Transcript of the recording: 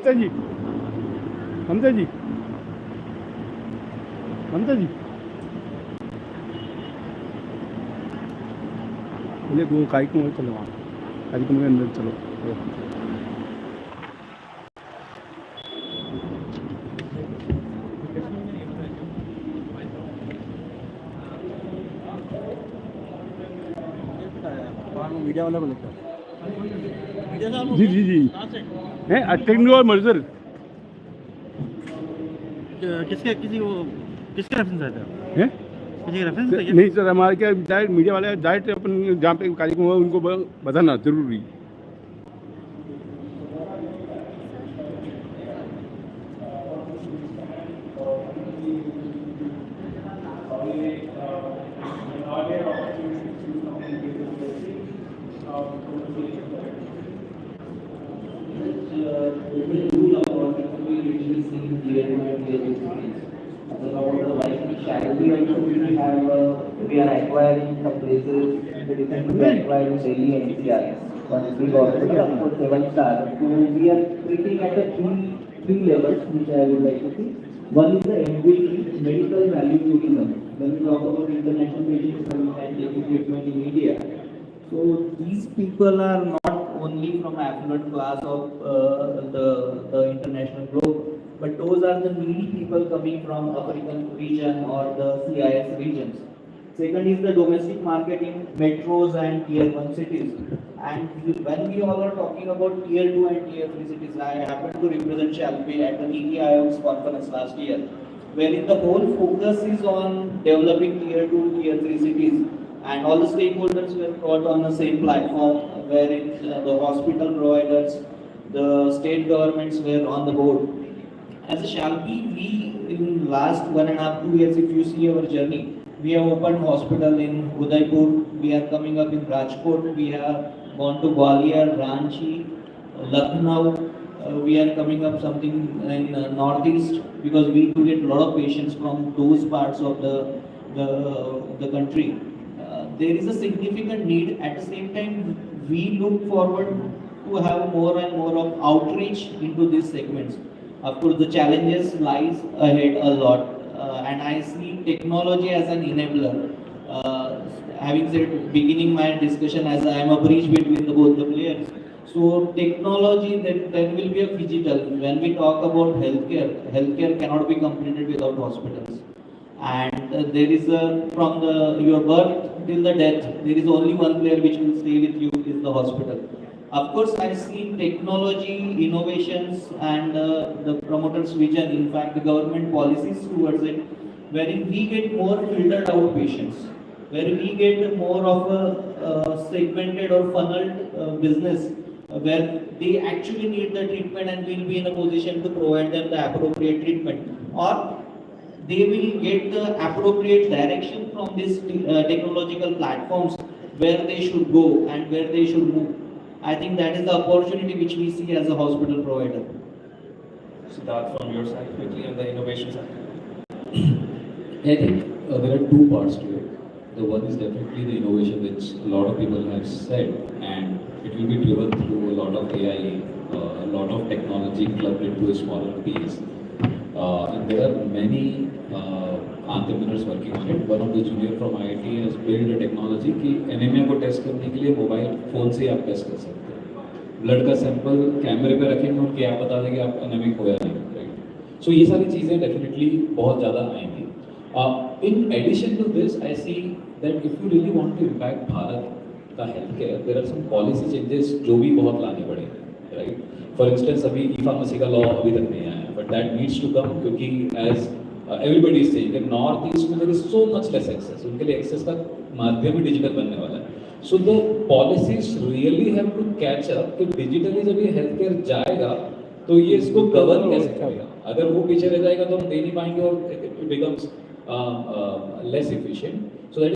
ममता जी, ममता जी, ममता जी, बोले वो कार्यक्रम में चलो, वहाँ कार्यक्रम के अंदर चलो। मीडिया वाला बोले जी जी जी है टेक्निकल और मर्जर किसके किसी वो किसके रेफरेंस रहता है? है किसी रेफरेंस है क्या? नहीं सर, हमारे क्या डायरेक्ट मीडिया वाले डायरेक्ट अपन जहाँ पे कार्यक्रम हुआ उनको बताना जरूरी। We are acquiring some places, we are acquiring Delhi NCR. Once we got it, of course, 7-star. So we are treating at the three levels, which I would like to see. One is the MVP, medical value tourism. When we talk about international patients and take treatment in India. So these people are not only from affluent class of the international globe, but those are the needy people coming from African region or the CIS regions. Second is the domestic market in metros and tier 1 cities. And when we all are talking about tier 2 and tier 3 cities, I happened to represent Shalpe at the NITI Aayog's conference last year, wherein the whole focus is on developing tier 2, tier 3 cities. And all the stakeholders were brought on the same platform, wherein the hospital providers, the state governments were on the board. As a Shalpi, we in last 1.5 to 2 years, if you see our journey, we have opened hospital in Udaipur, we are coming up in Rajkot, we have gone to Gwalior, Ranchi, Lucknow, we are coming up something in Northeast because we do get a lot of patients from those parts of the country. There is a significant need. At the same time, we look forward to have more and more of outreach into these segments. Of course, the challenges lies ahead a lot, and I see technology as an enabler. Having said, beginning my discussion as I am a bridge between both the players. So technology, there will be a digital. When we talk about healthcare cannot be completed without hospitals. And there is from your birth till the death, there is only one player which will stay with you is the hospital. Of course, I see technology, innovations, and the promoter's vision. In fact, the government policies towards it, wherein we get more filtered out patients, where we get more of a segmented or funneled business, where they actually need the treatment and will be in a position to provide them the appropriate treatment, or they will get the appropriate direction from these technological platforms where they should go and where they should move. I think that is the opportunity which we see as a hospital provider. Siddharth, from your side, quickly on the innovation side. I think there are two parts to it. The one is definitely the innovation, which a lot of people have said, and it will be driven through a lot of AI, a lot of technology clubbed into a smaller piece. And there are many entrepreneurs working on it. One of the junior from IIT has built a technology कि anaemia को test करने के लिए mobile phone से आप test कर सकते हैं. ब्लड का सैंपल कैमरे पे रखेंगे, उनकी ऐप बता देंगे आप एनीमिक हो या नहीं. राइट. सो ये सारी चीज़ें डेफिनेटली बहुत ज़्यादा आएंगी. In addition to this, I see that if you really want to impact Bharat का healthcare, there are some policy changes जो भी बहुत लाने पड़ेंगे. Right. For instance, अभी e-pharmacy का law अभी तक नहीं आया, but that needs to come क्योंकि as everybody is saying that north east में there is so much less access. उनके लिए access का माध्यम ही digital बनने वाला है. So the policies really have to catch up कि digitally जब ये healthcare जाएगा तो ये इसको govern कैसे करेगा. अगर वो पीछे रह जाएगा तो हम दे नहीं पाएंगे और it becomes less efficient. So that